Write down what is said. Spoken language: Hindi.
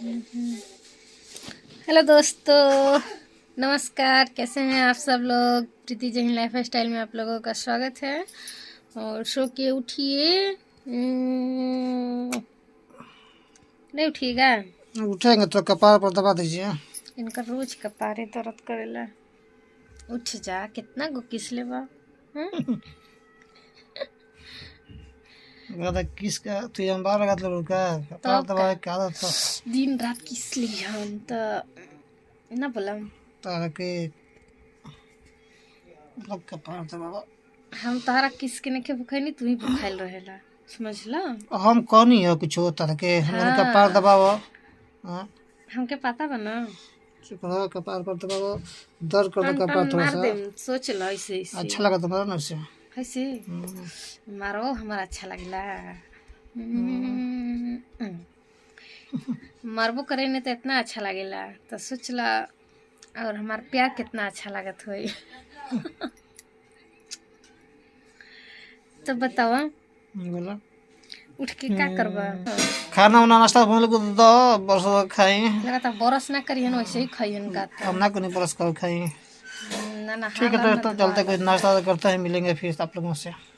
हेलो दोस्तों, नमस्कार। कैसे हैं आप सब लोग। प्रीति जैन लाइफ स्टाइल में आप लोगों का स्वागत है। और सो के उठिए। नहीं उठिएगा। उठेंगे तो कपार पर दबा दीजिए। इनका रोज कपारे दर्द करेला। उठ जा, कितना गो किस लेबा। ज्यादा किसका तुझे हम बार लगा तो का कपार तब दबाए का का आदत था दिन रात किस लिए हम तो ना बोलम। तारा के मतलब कपार दबावा। हम तारा किस के नहीं भूखाई, तू ही भूखाइल रहेला, समझला। हम कौन ही हो कुछ तारा के हमारे कपार हाँ, दबावा। हाँ, हमके पता बा ना। चुप रहो, कपार पर दबावा। दर्द कर दो टन कपार टन थोड़ा मार सा। दे, सोच लो ऐसे ऐसे अच्छा लगा तुम्हारा ना उससे। ऐसे मारो, हमारा अच्छा लगला। मारबो करे ने तो इतना अच्छा लगेला, तो सोच ला और हमार प्यार कितना अच्छा लागत होई। तो बतावा, बोला उठ के का करबा। खाना वाना नाश्ता बन लोग दो बस खाई। लगातार बरस ना करियन, वैसे ही खाइयन का हम ना कोई परस कर खाई। ना ठीक नहाला है ना तो चलते धोआला। कुछ नाश्ता करते हैं, मिलेंगे फिर आप लोगों से।